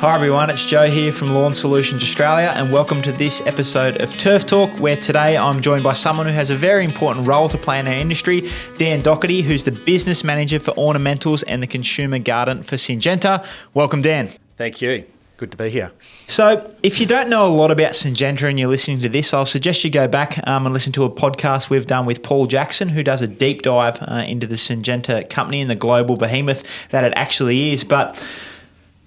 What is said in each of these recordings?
Hi everyone, it's Joe here from Lawn Solutions Australia and welcome to this episode of Turf Talk, where today I'm joined by someone who has a very important role to play in our industry, Dan Docherty, who's the Business Manager for Ornamentals and the Consumer Garden for Syngenta. Welcome, Dan. Thank you. Good to be here. So if you don't know a lot about Syngenta and you're listening to this, I'll suggest you go back and listen to a podcast we've done with Paul Jackson, who does a deep dive into the Syngenta company and the global behemoth that it actually is. But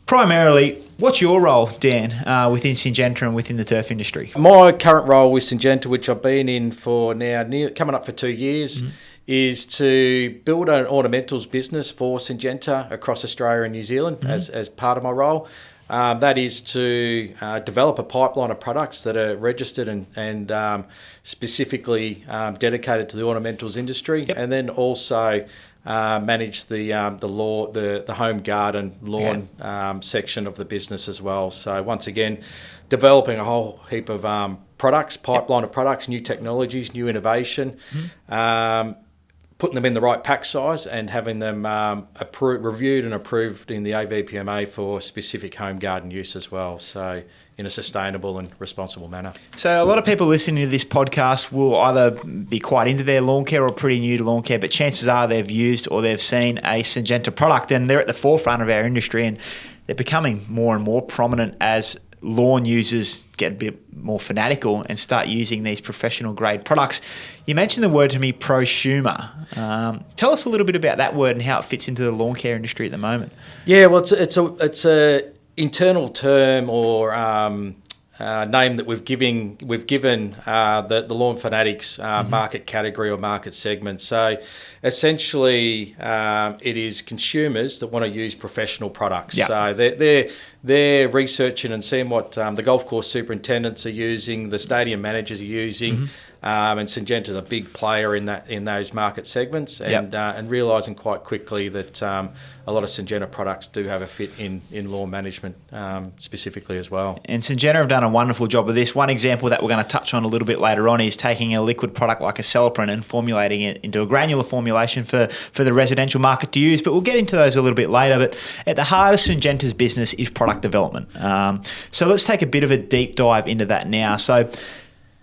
primarily, what's your role, Dan, within Syngenta and within the turf industry? My current role with Syngenta, which I've been in for now coming up for 2 years, is to build an ornamentals business for Syngenta across Australia and New Zealand as part of my role. That is to develop a pipeline of products that are registered and specifically dedicated to the ornamentals industry, and then also manage the home garden lawn section of the business as well. So once again, developing a whole heap of products, pipeline of products, new technologies, new innovation, putting them in the right pack size and having them reviewed and approved in the AVPMA for specific home garden use as well. So in a sustainable and responsible manner. So a lot of people listening to this podcast will either be quite into their lawn care or pretty new to lawn care, but chances are they've used or they've seen a Syngenta product, and they're at the forefront of our industry, and they're becoming more and more prominent as lawn users get a bit more fanatical and start using these professional grade products. You mentioned the word to me, prosumer. Tell us a little bit about that word and how it fits into the lawn care industry at the moment. Yeah, well, it's a internal term or name that we've given the lawn fanatics market category or market segment. So essentially, it is consumers that want to use professional products. Yep. So they're researching and seeing what the golf course superintendents are using, the stadium managers are using. And Syngenta's a big player in those market segments, and realising quite quickly that a lot of Syngenta products do have a fit in lawn management specifically as well. And Syngenta have done a wonderful job of this. One example that we're going to touch on a little bit later on is taking a liquid product like Acelepryn and formulating it into a granular formulation for the residential market to use. But we'll get into those a little bit later. But at the heart of Syngenta's business is product development. So let's take a bit of a deep dive into that now. So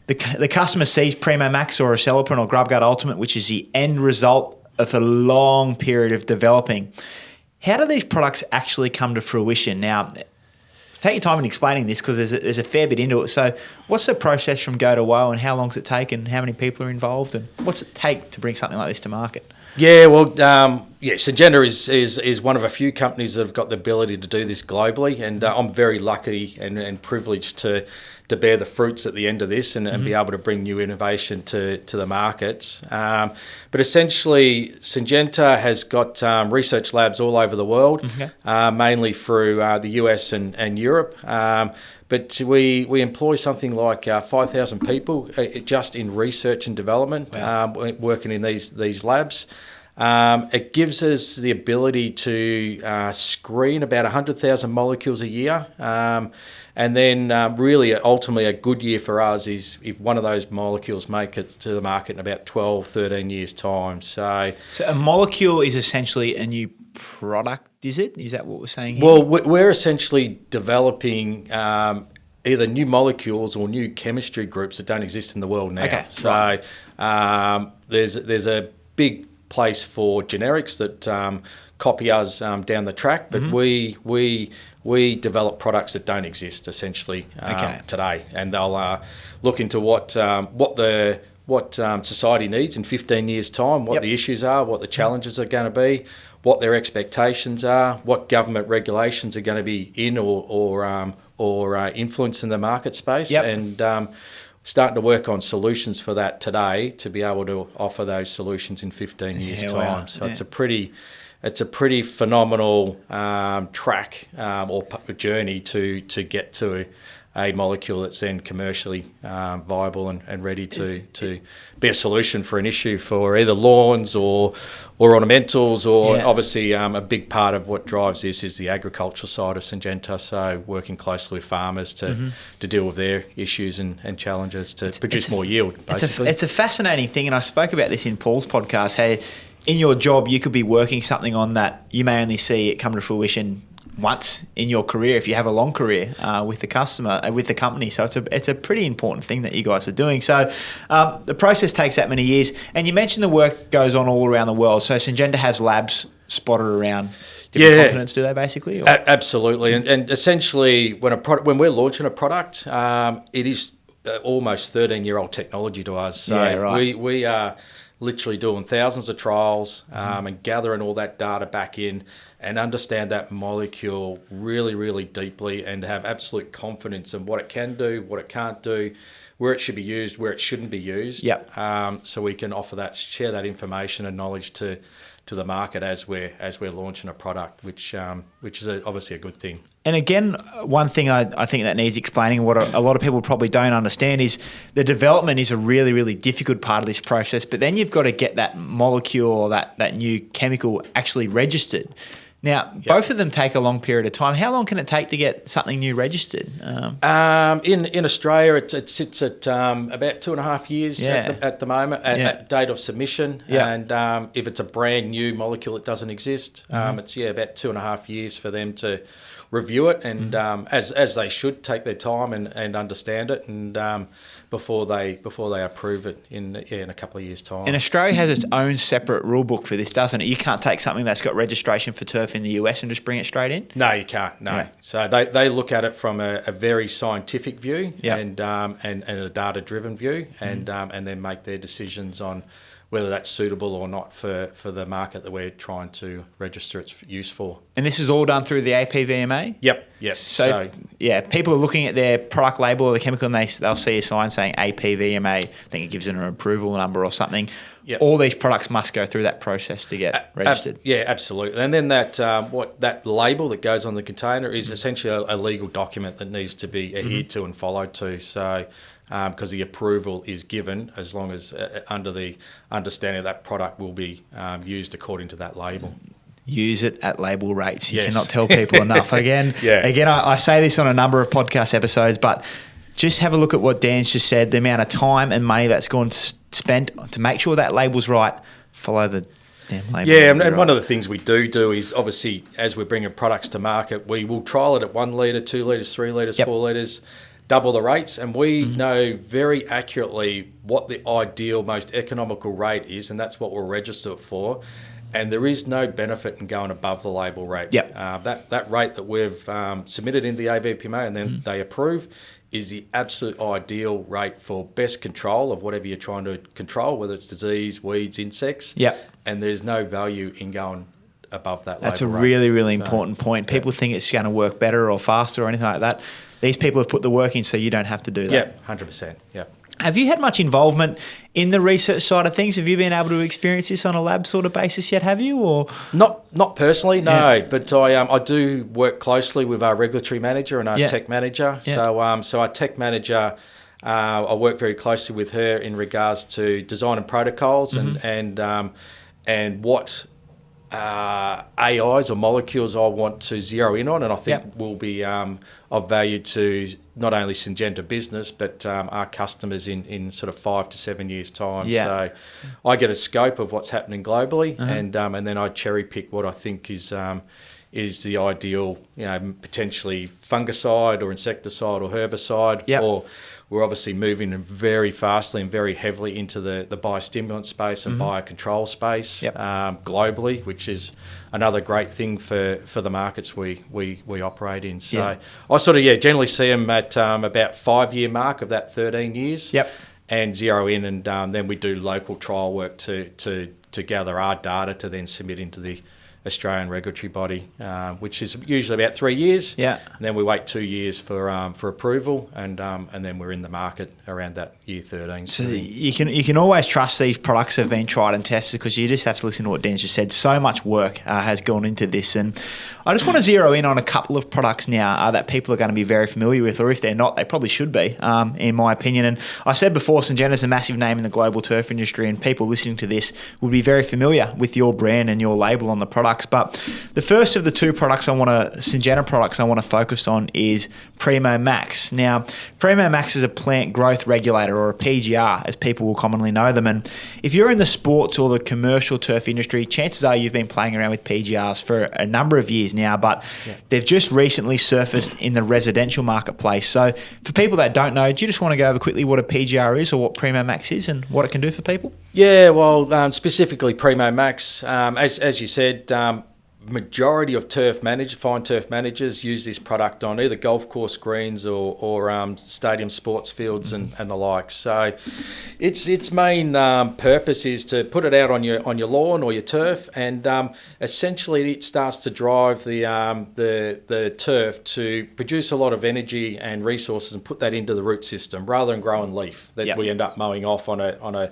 the customer sees Primo Maxx or Acelepryn or GrubGuard Ultimate, which is the end result of a long period of developing. How do these products actually come to fruition? Now, take your time in explaining this because there's a fair bit into it. So what's the process from go to woe, and how long does it take, and how many people are involved, and what's it take to bring something like this to market? Yeah, well, Syngenta is one of a few companies that have got the ability to do this globally, and I'm very lucky and privileged to bear the fruits at the end of this and be able to bring new innovation to the markets. But essentially, Syngenta has got research labs all over the world, mainly through the US and Europe. But we employ something like 5,000 people just in research and development, working in these labs. It gives us the ability to screen about 100,000 molecules a year. And then really ultimately a good year for us is if one of those molecules make it to the market in about 12, 13 years' time. So a molecule is essentially a new product, is it? Is that what we're saying here? Well, we're essentially developing either new molecules or new chemistry groups that don't exist in the world now. Okay, so there's a big place for generics that copy us down the track, but we develop products that don't exist essentially today, and they'll look into what society needs in 15 years' time, what the issues are, what the challenges are going to be, what their expectations are, what government regulations are going to be in or influence in the market space, and starting to work on solutions for that today to be able to offer those solutions in 15 years' time. So it's a pretty phenomenal track or journey to get to a molecule that's then commercially viable and ready to be a solution for an issue for either lawns or ornamentals, or obviously a big part of what drives this is the agricultural side of Syngenta, so working closely with farmers to deal with their issues and challenges to produce more yield, basically. It's a fascinating thing, and I spoke about this in Paul's podcast, how in your job you could be working something on that you may only see it come to fruition once in your career if you have a long career with the customer, with the company. So it's a pretty important thing that you guys are doing. So the process takes that many years. And you mentioned the work goes on all around the world. So Syngenta has labs spotted around different continents, do they basically? Absolutely. And essentially, when we're launching a product, it is almost 13-year-old technology to us. So we are literally doing thousands of trials and gathering all that data back in and understand that molecule really, really deeply and have absolute confidence in what it can do, what it can't do, where it should be used, where it shouldn't be used. So we can offer that, share that information and knowledge to the market as we're launching a product, which is obviously a good thing. And again, one thing I think that needs explaining, what a lot of people probably don't understand, is the development is a really, really difficult part of this process. But then you've got to get that molecule or that new chemical actually registered. Now, both of them take a long period of time. How long can it take to get something new registered? In Australia, it sits at about 2.5 years at the moment, at date of submission. And if it's a brand new molecule that doesn't exist, it's about 2.5 years for them to review it, and as they should, take their time and understand it, and before they approve it in a couple of years' time. And Australia has its own separate rule book for this, doesn't it? You can't take something that's got registration for turf in the US and just bring it straight in? No, you can't. No. Yeah. So they look at it from a very scientific view and a data-driven view, and then make their decisions on whether that's suitable or not for the market that we're trying to register its use for. And this is all done through the APVMA? Yep. So people are looking at their product label or the chemical, and they'll see a sign saying APVMA. I think it gives it an approval number or something. Yep. All these products must go through that process to get registered. Absolutely. And then that label that goes on the container is essentially a legal document that needs to be adhered to and followed to. So because the approval is given as long as under the understanding that product will be used according to that label. Use it at label rates. You cannot tell people enough. Again, I say this on a number of podcast episodes, but just have a look at what Dan's just said, the amount of time and money that's gone spent to make sure that label's right. Follow the damn label. Yeah, and one of the things we do is, obviously, as we're bringing products to market, we will trial it at 1 litre, 2 litres, 3 litres, 4 litres, double the rates, and we know very accurately what the ideal, most economical rate is, and that's what we'll register it for. And there is no benefit in going above the label rate. That rate that we've submitted into the AVPMA and then they approve is the absolute ideal rate for best control of whatever you're trying to control, whether it's disease, weeds, insects. And there's no value in going above that label rate. That's a really, really important point. People think it's going to work better or faster or anything like that. These people have put the work in, so you don't have to do that. 100%. Have you had much involvement in the research side of things? Have you been able to experience this on a lab sort of basis yet, have you? Or Not personally, no. But I do work closely with our regulatory manager and our tech manager. So our tech manager, I work very closely with her in regards to design and protocols and what AIs or molecules I want to zero in on, and I think will be of value to not only Syngenta business but our customers in sort of 5 to 7 years' time. So I get a scope of what's happening globally, and then I cherry pick what I think is the ideal, potentially fungicide or insecticide or herbicide. Or we're obviously moving very fastly and very heavily into the biostimulant space and biocontrol space globally, which is another great thing for the markets we operate in. So I sort of generally see them at about 5-year mark of that 13 years and zero in, and then we do local trial work to gather our data to then submit into the Australian regulatory body, which is usually about 3 years. And then we wait 2 years for approval, and then we're in the market around that year 13. So you can always trust these products have been tried and tested, because you just have to listen to what Dan's just said. So much work has gone into this, and I just want to zero in on a couple of products now that people are going to be very familiar with, or if they're not, they probably should be, in my opinion. And I said before, Syngenta's a massive name in the global turf industry, and people listening to this would be very familiar with your brand and your label on the product. products. But the first of the two products Syngenta products I want to focus on is Primo Maxx. Now, Primo Maxx is a plant growth regulator, or a PGR, as people will commonly know them. And if you're in the sports or the commercial turf industry, chances are you've been playing around with PGRs for a number of years now, but they've just recently surfaced in the residential marketplace. So for people that don't know, do you just want to go over quickly what a PGR is, or what Primo Maxx is, and what it can do for people? Yeah, well, specifically Primo Maxx, as you said, majority of fine turf managers use this product on either golf course greens or stadium sports fields and the like. So its main purpose is to put it out on your lawn or your turf, and essentially it starts to drive the turf to produce a lot of energy and resources and put that into the root system rather than growing leaf that we end up mowing off on a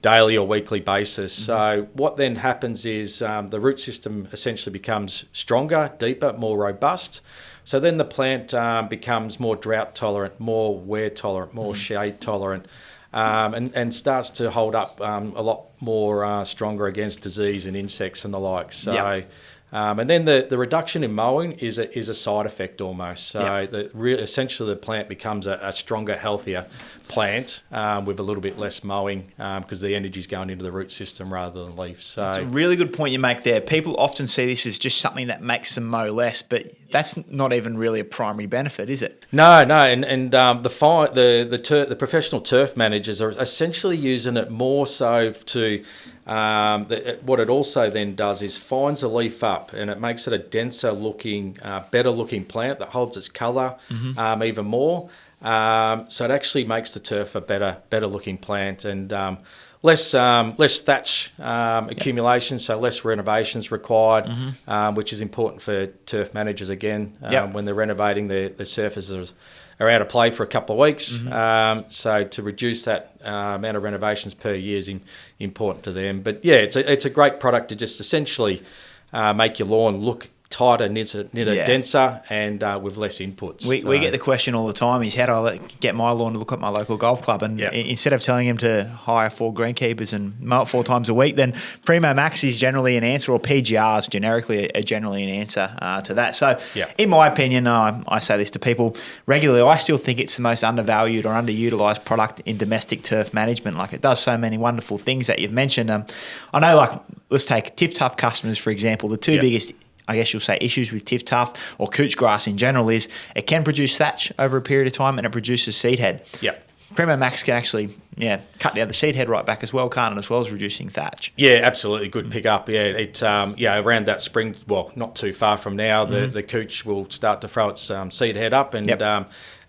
daily or weekly basis. So what then happens is the root system essentially becomes stronger, deeper, more robust. So then the plant becomes more drought tolerant, more wear tolerant, more shade tolerant, and starts to hold up a lot more stronger against disease and insects and the like. So. And then the reduction in mowing is a side effect almost. So essentially the plant becomes a stronger, healthier plant with a little bit less mowing because the energy is going into the root system rather than leaves. So it's a really good point you make there. People often see this as just something that makes them mow less, but that's not even really a primary benefit, is it? No, and the professional turf managers are essentially using it more so to. What it also then does is fines the leaf up, and it makes it a denser looking, better looking plant that holds its colour even more. So it actually makes the turf a better looking plant, and less thatch accumulation, so less renovations required, which is important for turf managers again when they're renovating the surfaces. Are out of play for a couple of weeks. So to reduce that amount of renovations per year is important to them. But yeah, it's a great product to just essentially make your lawn look tighter, denser, and with less inputs. We get the question all the time is, how do I get my lawn to look like my local golf club? And instead of telling him to hire 4 greenkeepers and mow it 4 times a week, then Primo Maxx is generally an answer, or PGRs generically are generally an answer to that. So in my opinion, I say this to people regularly, I still think it's the most undervalued or underutilised product in domestic turf management. Like, it does so many wonderful things that you've mentioned. I know, like, let's take Tiff Tough customers, for example. The two biggest, I guess you'll say, issues with Tiff Tough or couch grass in general is it can produce thatch over a period of time, and it produces seed head. Primo Maxx can actually cut down the seed head right back as well, can't it, as well as reducing thatch? Yeah, absolutely. Good pick up. Yeah, it around that spring, well, not too far from now, the couch will start to throw its seed head up, and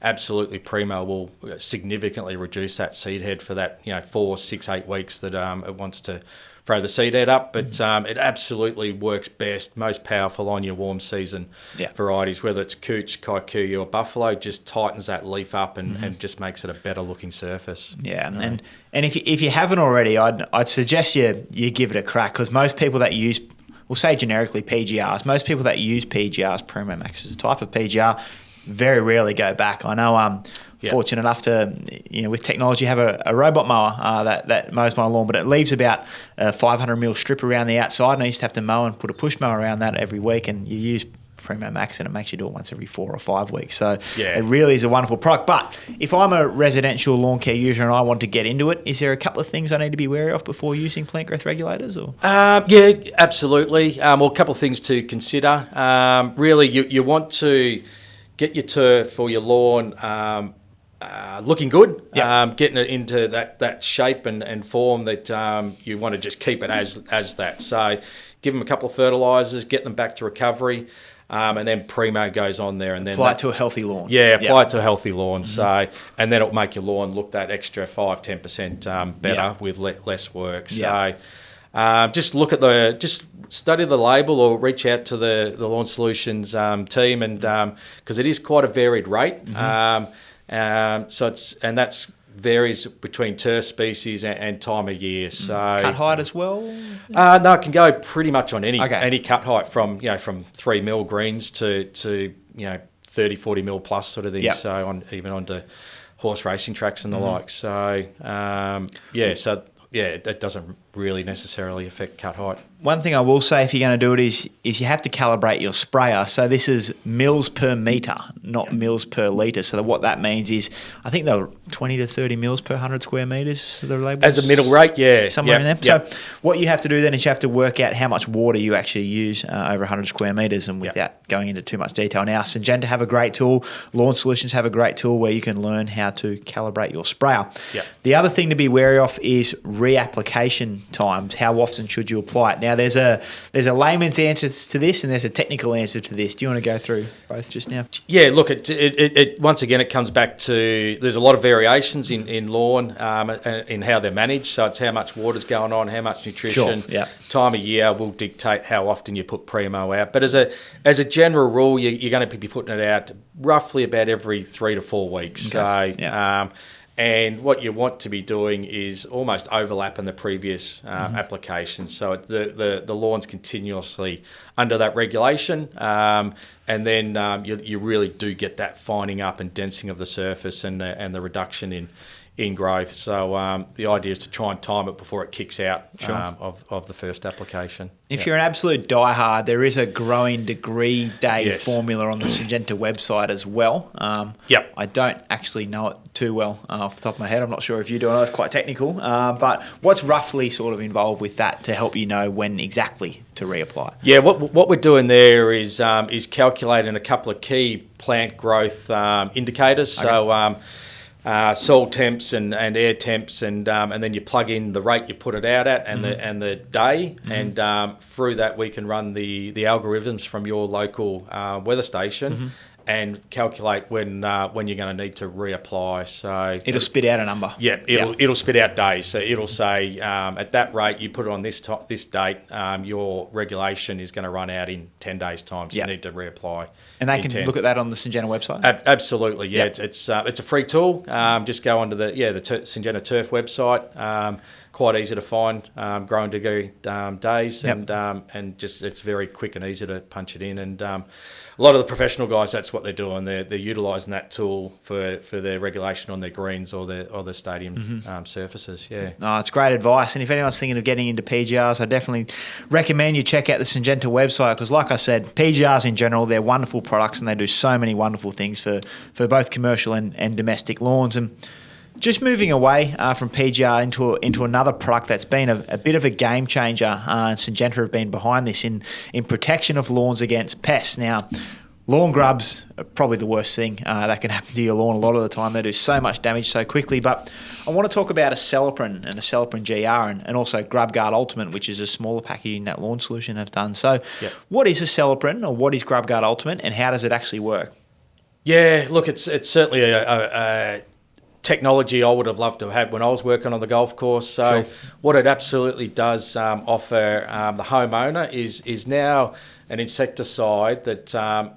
absolutely Primo will significantly reduce that seed head for that 4, 6, 8 weeks that it wants to throw the seed head up, but it absolutely works best, most powerful on your warm season varieties, whether it's couch, kikuyu or buffalo. Just tightens that leaf up and just makes it a better looking surface. And if you haven't already, I'd suggest you give it a crack, because most people that use, we'll say generically PGRs, most people that use PGRs, Primo Maxx is a type of PGR, very rarely go back. I know fortunate enough to, with technology, have a robot mower that mows my lawn, but it leaves about a 500 mil strip around the outside, and I used to have to mow and put a push mower around that every week, and you use Primo Maxx and it makes you do it once every 4 or 5 weeks. So it really is a wonderful product. But if I'm a residential lawn care user and I want to get into it, is there a couple of things I need to be wary of before using plant growth regulators? Or Absolutely. Well, a couple of things to consider. Really, you want to get your turf or your lawn looking good, getting it into that shape and form that you want to just keep it as that. So give them a couple of fertilisers, get them back to recovery, and then Primo goes on there. And then apply it to a healthy lawn. Apply it to a healthy lawn. So, and then it'll make your lawn look that extra 5-10% better with less work. So just study the label or reach out to the Lawn Solutions team, and because it is quite a varied rate. That's varies between turf species and time of year. So cut height as well? No, it can go pretty much on any cut height from 3 mil greens to 30, 40 mil plus sort of thing. So even onto horse racing tracks and the like. So it doesn't really necessarily affect cut height. One thing I will say if you're going to do it is you have to calibrate your sprayer. So this is mils per metre, not mils per litre. So what that means is I think they're 20 to 30 mils per 100 square metres. The labels. As a middle rate, yeah. Somewhere in there. So what you have to do then is you have to work out how much water you actually use over 100 square metres, and without going into too much detail now, Syngenta have a great tool. Lawn Solutions have a great tool where you can learn how to calibrate your sprayer. Yep. The other thing to be wary of is reapplication times. How often should you apply it? Now, there's a layman's answer to this and there's a technical answer to this. Do you want to go through both just now? Yeah, look, it once again, it comes back to there's a lot of variations in lawn in how they're managed. So it's how much water's going on, how much nutrition, time of year will dictate how often you put Primo out. But as a general rule, you're going to be putting it out roughly about every 3 to 4 weeks. Okay. So, and what you want to be doing is almost overlapping the previous application. So the lawn's continuously under that regulation, and then you really do get that fining up and densing of the surface and the reduction in growth. So the idea is to try and time it before it kicks out of the first application. If you're an absolute diehard, there is a growing degree day formula on the Syngenta website as well. I don't actually know it too well off the top of my head. I'm not sure if you do. I know it's quite technical. But what's roughly sort of involved with that to help you know when exactly to reapply? Yeah, what we're doing there is calculating a couple of key plant growth indicators. Okay. So soil temps and air temps, and then you plug in the rate you put it out at and the day, and through that we can run the algorithms from your local weather station and calculate when you're going to need to reapply. So it'll spit out a number. Yeah, it'll spit out days. So it'll say at that rate you put it on this date, your regulation is going to run out in 10 days' time. So you need to reapply. And they can look at that on the Syngenta website? Absolutely, yeah. It's a free tool. Just go onto the Syngenta Turf website. Quite easy to find, growing degree days, and just it's very quick and easy to punch it in. And a lot of the professional guys, that's what they're doing. They're utilising that tool for their regulation on their greens or their stadium surfaces. Yeah, no, it's great advice. And if anyone's thinking of getting into PGRs, I definitely recommend you check out the Syngenta website because, like I said, PGRs in general, they're wonderful products and they do so many wonderful things for both commercial and domestic lawns. And just moving away from PGR into another product that's been a bit of a game changer, and Syngenta have been behind this in protection of lawns against pests. Now, lawn grubs are probably the worst thing that can happen to your lawn a lot of the time. They do so much damage so quickly. But I want to talk about Acelepryn and Acelepryn GR and also GrubGuard Ultimate, which is a smaller packaging that Lawn Solution have done. So what is Acelepryn or what is GrubGuard Ultimate and how does it actually work? Yeah, look, it's certainly a technology I would have loved to have had when I was working on the golf course. So what it absolutely does offer the homeowner is now an insecticide that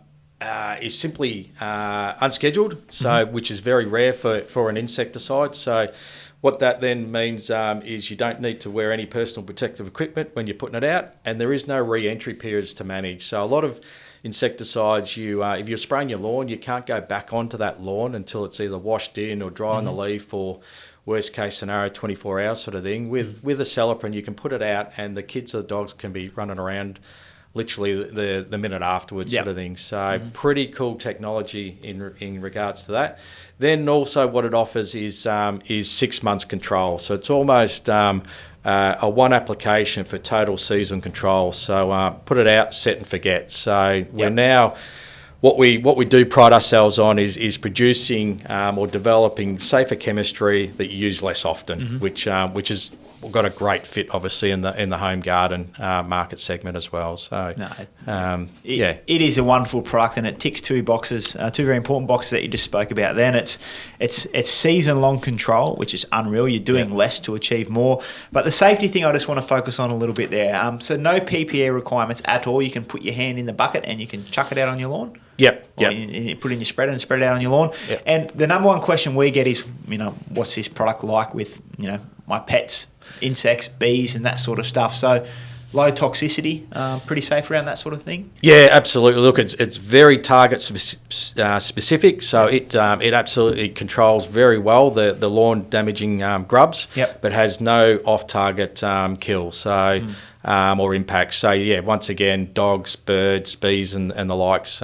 is simply unscheduled, so which is very rare for an insecticide. So what that then means is you don't need to wear any personal protective equipment when you're putting it out, and there is no re-entry periods to manage. So a lot of insecticides, if you're spraying your lawn, you can't go back onto that lawn until it's either washed in or dry on the leaf, or worst case scenario 24 hours sort of thing. With Acelepryn, you can put it out and the kids or the dogs can be running around literally the minute afterwards sort of thing. So pretty cool technology in regards to that. Then also what it offers is 6 months control. So it's almost a one application for total season control. So put it out, set and forget. So we're now, what we do pride ourselves on is producing or developing safer chemistry that you use less often, which is got a great fit obviously in the home garden market segment as well. So it is a wonderful product and it ticks two boxes, two very important boxes that you just spoke about. Then it's season long control, which is unreal. You're doing less to achieve more. But the safety thing I just want to focus on a little bit there. So no PPE requirements at all. You can put your hand in the bucket and you can chuck it out on your lawn. You put in your spreader and spread it out on your lawn. And the number one question we get is, what's this product like with, my pets, insects, bees and that sort of stuff. So low toxicity, pretty safe around that sort of thing? Yeah, absolutely. Look, it's very target specific, so it absolutely controls very well the lawn damaging grubs, but has no off target kill or impact. So yeah, once again, dogs, birds, bees, and the likes.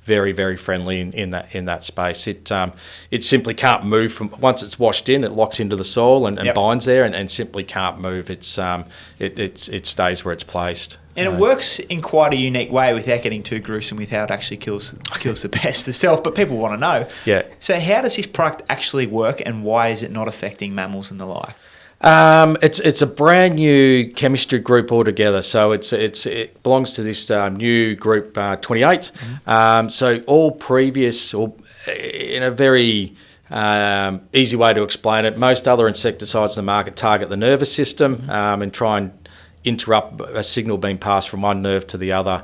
Very, very friendly in that space. It simply can't move from once it's washed in. It locks into the soil and binds there, and simply can't move. It stays where it's placed. And it works in quite a unique way without getting too gruesome with how it actually kills the pest itself. But people want to know. Yeah. So how does this product actually work, and why is it not affecting mammals and the like? It's a brand new chemistry group altogether. So it belongs to this new group 28. So all previous, or in a very easy way to explain it, most other insecticides in the market target the nervous system and try and interrupt a signal being passed from one nerve to the other.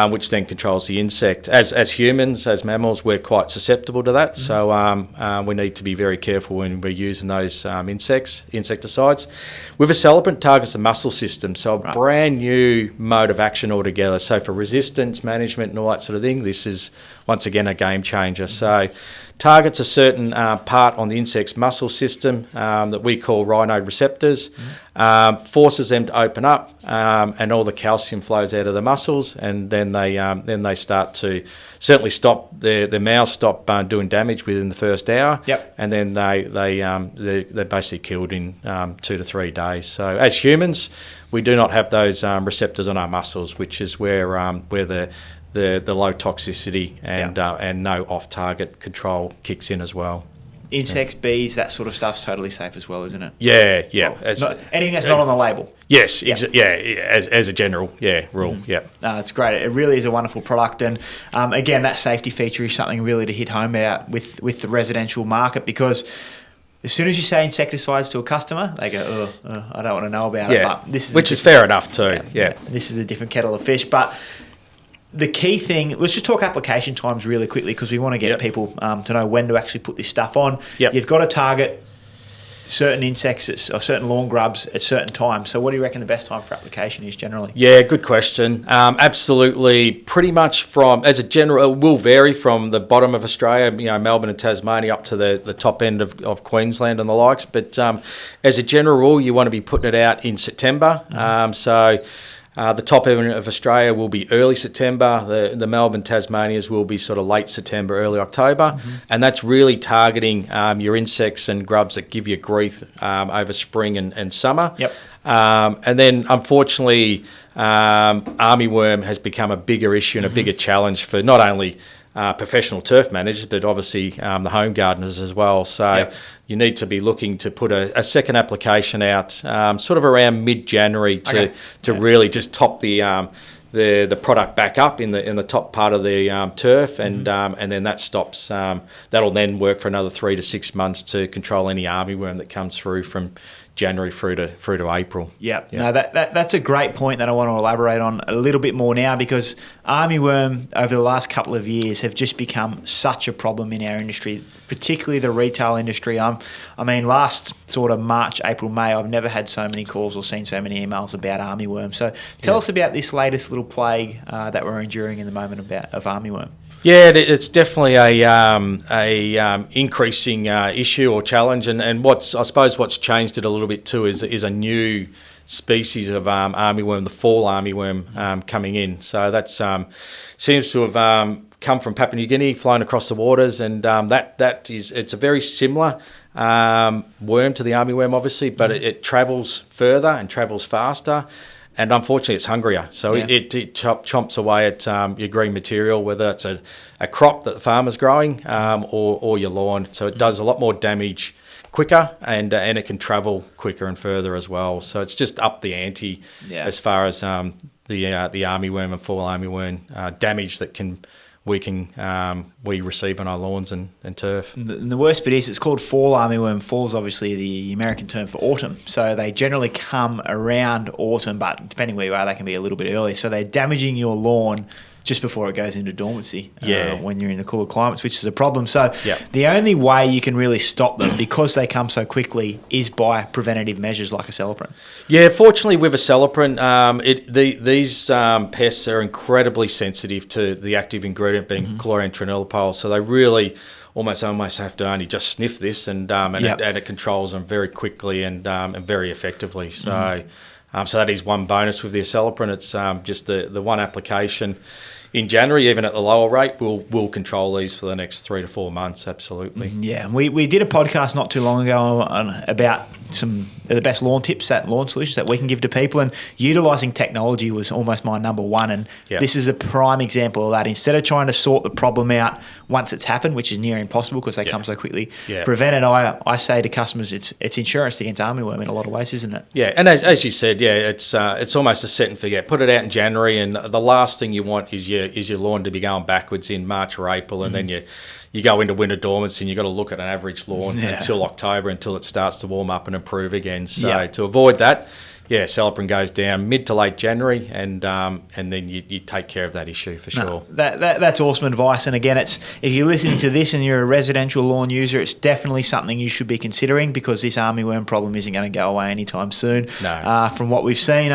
Which then controls the insect. As humans, as mammals, we're quite susceptible to that. So we need to be very careful when we're using those insecticides. With Acelepryn, targets the muscle system, so a brand new mode of action altogether. So for resistance management and all that sort of thing, this is once again a game changer. So targets a certain part on the insect's muscle system that we call rhinode receptors, forces them to open up, and all the calcium flows out of the muscles, and then they start to certainly stop their mouths stop doing damage within the first hour, and then they're basically killed in 2 to 3 days. So as humans, we do not have those receptors on our muscles, which is where the low toxicity and no off-target control kicks in as well. Insects, bees, that sort of stuff's totally safe as well, isn't it? Yeah. Well, anything that's not on the label. Yes, as a general rule. No, it's great. It really is a wonderful product, and again, that safety feature is something really to hit home about with the residential market, because as soon as you say insecticides to a customer, they go, I don't want to know about it. But which is fair enough too. This is a different kettle of fish, but the key thing, let's just talk application times really quickly, because we want to get people to know when to actually put this stuff on. You've got to target certain insects or certain lawn grubs at certain times. So what do you reckon the best time for application is generally? Yeah, good question. Absolutely. Pretty much as a general, it will vary from the bottom of Australia, Melbourne and Tasmania, up to the top end of Queensland and the likes. But as a general rule, you want to be putting it out in September. The top end of Australia will be early September. The Melbourne, Tasmanias will be sort of late September, early October. And that's really targeting your insects and grubs that give you grief over spring and summer. And then, unfortunately, armyworm has become a bigger issue and a bigger challenge for not only professional turf managers, but obviously the home gardeners as well. So you need to be looking to put a second application out sort of around mid-January to really just top the product back up in the top part of the turf, and then that stops. That'll then work for another 3 to 6 months to control any armyworm that comes through from January through to April. No, that's a great point that I want to elaborate on a little bit more now, because armyworm over the last couple of years have just become such a problem in our industry, particularly the retail industry. I mean, last sort of March, April, May, I've never had so many calls or seen so many emails about armyworm. So tell us about this latest little plague that we're enduring in the moment of armyworm. Yeah, it's definitely a increasing issue or challenge, and what's changed it a little bit too is a new species of armyworm, the fall armyworm, coming in. So that seems to have come from Papua New Guinea, flown across the waters, and it's a very similar worm to the armyworm, obviously, but it travels further and travels faster. And unfortunately, it's hungrier. So it chomps away at your green material, whether it's a crop that the farmer's growing or your lawn. So it does a lot more damage quicker, and it can travel quicker and further as well. So it's just up the ante as far as the armyworm and fall armyworm damage that we receive on our lawns and turf. And the worst bit is it's called fall armyworm. Fall's obviously the American term for autumn. So they generally come around autumn, but depending where you are, they can be a little bit early. So they're damaging your lawn just before it goes into dormancy Yeah. when you're in the cooler climates, which is a problem. So Yeah. the only way you can really stop them, because they come so quickly, is by preventative measures like Acelepryn. Yeah, fortunately with Acelepryn, these pests are incredibly sensitive to the active ingredient being chlorantraniliprole, so they really almost have to only just sniff this, and it controls them very quickly and very effectively. So, so that is one bonus with the Acelepryn. It's just the one application in January, even at the lower rate, we'll control these for the next 3 to 4 months. Absolutely. Yeah, we did a podcast not too long ago about some of the best lawn tips, lawn solutions that we can give to people, and utilising technology was almost my number one. And this is a prime example of that. Instead of trying to sort the problem out once it's happened, which is near impossible because they come so quickly, prevent it. I say to customers, it's insurance against armyworm in a lot of ways, isn't it? Yeah, and as you said, it's almost a set and forget. Put it out in January, and the last thing you want is your lawn to be going backwards in March or April, and then you go into winter dormancy and you've got to look at an average lawn until October, until it starts to warm up and improve again. So to avoid that, Acelepryn goes down mid to late January, and then you take care of that issue for sure. That's awesome advice. And again, if you're listening to this and you're a residential lawn user, it's definitely something you should be considering, because this armyworm problem isn't going to go away anytime soon. No. From what we've seen,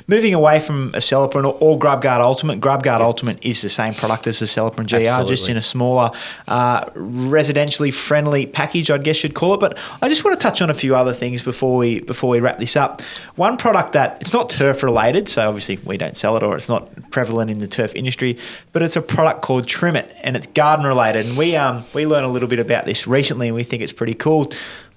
moving away from Acelepryn or GrubGuard Ultimate. GrubGuard Ultimate is the same product as Acelepryn GR, Absolutely. just in a smaller, residentially friendly package, I guess you'd call it. But I just want to touch on a few other things before we wrap this up. One product that it's not turf related, so obviously we don't sell it, or it's not prevalent in the turf industry, but it's a product called Trimmit, and it's garden related. And we learned a little bit about this recently, and we think it's pretty cool.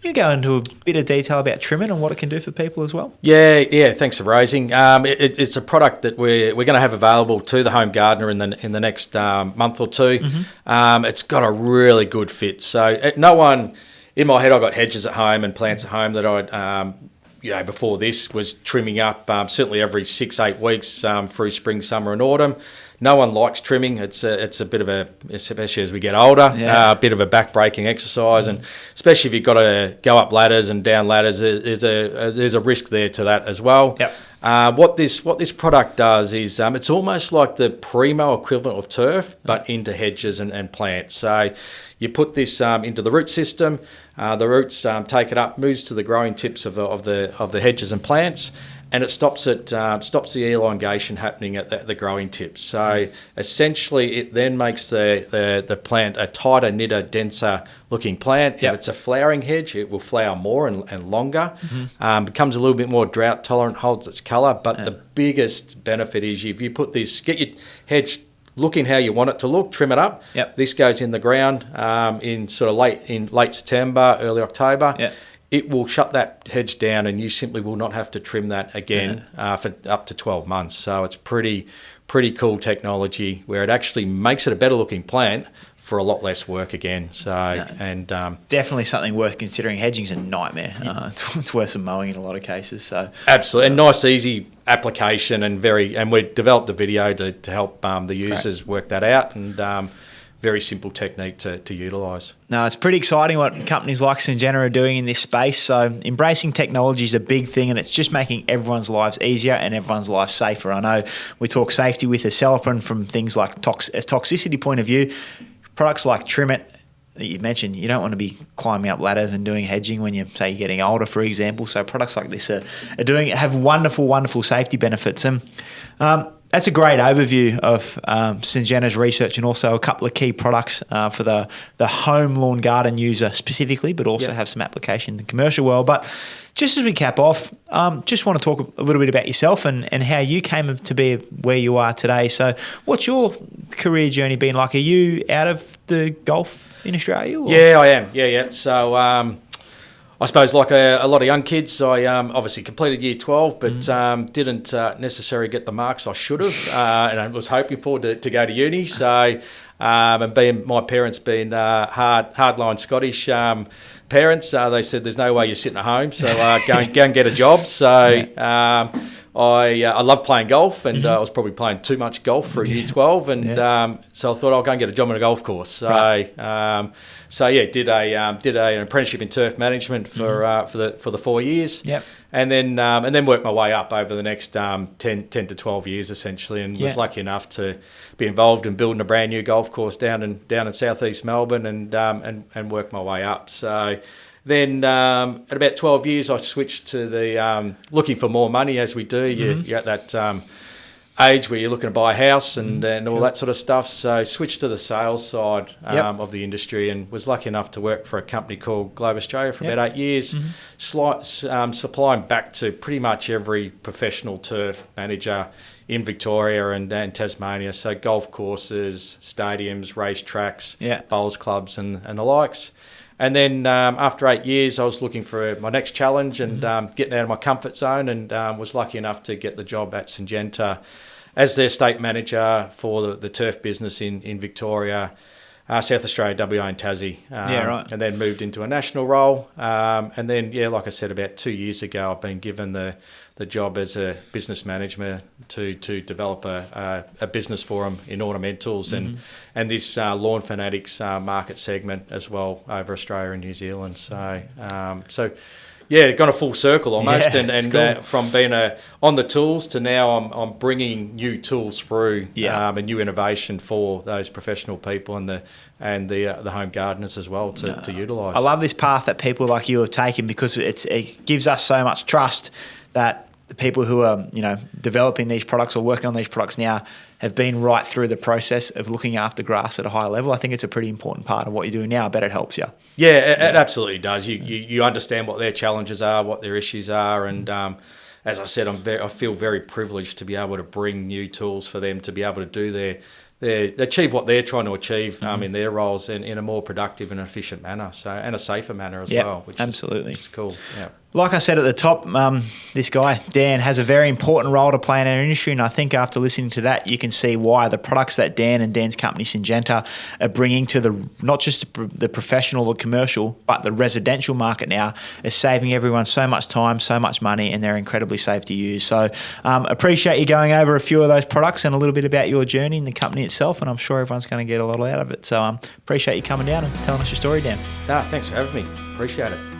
You go into a bit of detail about Trimmit and what it can do for people as well. Yeah. Thanks for raising. It's a product that we're going to have available to the home gardener in the next month or two. It's got a really good fit. So no one in my head, I got hedges at home and plants at home that I'd. Before this was trimming up certainly every 6-8 weeks through spring, summer and autumn. No one likes trimming. It's a bit of especially as we get older, a bit of a back-breaking exercise, and especially if you've got to go up ladders and down ladders, there's a risk there to that as well. Yep. What this product does is it's almost like the Primo equivalent of turf, but into hedges and plants. So you put this into the root system. The roots take it up, moves to the growing tips of the hedges and plants, and it stops the elongation happening at the growing tips. So essentially, it then makes the plant a tighter, knitter, denser looking plant. If it's a flowering hedge, it will flower more and longer. Becomes a little bit more drought tolerant, holds its colour. But the biggest benefit is if you put this, get your hedge looking how you want it to look, trim it up. This goes in the ground in sort of late September, early October. It will shut that hedge down, and you simply will not have to trim that again for up to 12 months. So it's pretty cool technology where it actually makes it a better looking plant for a lot less work again. So definitely something worth considering. Hedging's a nightmare. It's worth some mowing in a lot of cases. So absolutely, and nice, easy application, and we developed a video to help the users work that out, and very simple technique to utilise. No, it's pretty exciting what companies like Syngenta are doing in this space. So embracing technology is a big thing, and it's just making everyone's lives easier and everyone's life safer. I know we talk safety with Acelepryn from things like a toxicity point of view. Products like Trimmit that you mentioned, you don't want to be climbing up ladders and doing hedging when you're getting older, for example. So products like this have wonderful, wonderful safety benefits. And that's a great overview of Syngenta's research, and also a couple of key products for the home lawn garden user specifically, but also have some application in the commercial world. But just as we cap off, just want to talk a little bit about yourself and how you came to be where you are today. So what's your career journey been like? Are you out of the golf in Australia? Or? Yeah, I am. Yeah. So I suppose like a lot of young kids, I obviously completed year 12, but didn't necessarily get the marks I should have, and I was hoping for to go to uni. So, and my parents being hardline Scottish parents, they said there's no way you're sitting at home, so go and get a job. So I love playing golf, and I was probably playing too much golf for year 12, and so I thought I'll go and get a job on a golf course. So, did an apprenticeship in turf management for the 4 years. Yep. And then worked my way up over the next 10 to 12 years essentially, and was lucky enough to be involved in building a brand new golf course down in southeast Melbourne, and worked my way up. So then at about 12 years, I switched to the looking for more money, as we do. You're at that age where you're looking to buy a house and all that sort of stuff. So switched to the sales side of the industry, and was lucky enough to work for a company called Globe Australia for about 8 years, supplying back to pretty much every professional turf manager in Victoria and Tasmania. So golf courses, stadiums, racetracks, bowls clubs and the likes. And then after 8 years, I was looking for my next challenge and getting out of my comfort zone, and was lucky enough to get the job at Syngenta as their state manager for the turf business in Victoria, South Australia, WA and Tassie. And then moved into a national role. And then, like I said, about 2 years ago, I've been given the job as a business manager to develop a business for them in ornamentals and this lawn fanatics market segment as well over Australia and New Zealand. So gone a full circle almost, and from being on the tools to now I'm bringing new tools through and new innovation for those professional people and the home gardeners as well to utilise. I love this path that people like you have taken, because it gives us so much trust that the people who are developing these products or working on these products now have been right through the process of looking after grass at a high level. I think it's a pretty important part of what you're doing now. I bet it helps you. Yeah, it absolutely does. You understand what their challenges are, what their issues are, and as I said, I feel very privileged to be able to bring new tools for them to be able to do achieve what they're trying to achieve in their roles in a more productive and efficient manner, and a safer manner as well, which is cool. Yeah. Like I said at the top, this guy, Dan, has a very important role to play in our industry, and I think after listening to that, you can see why the products that Dan and Dan's company, Syngenta, are bringing to not just the professional or commercial, but the residential market now, is saving everyone so much time, so much money, and they're incredibly safe to use. So appreciate you going over a few of those products and a little bit about your journey in the company itself, and I'm sure everyone's going to get a lot out of it. So appreciate you coming down and telling us your story, Dan. Thanks for having me. Appreciate it.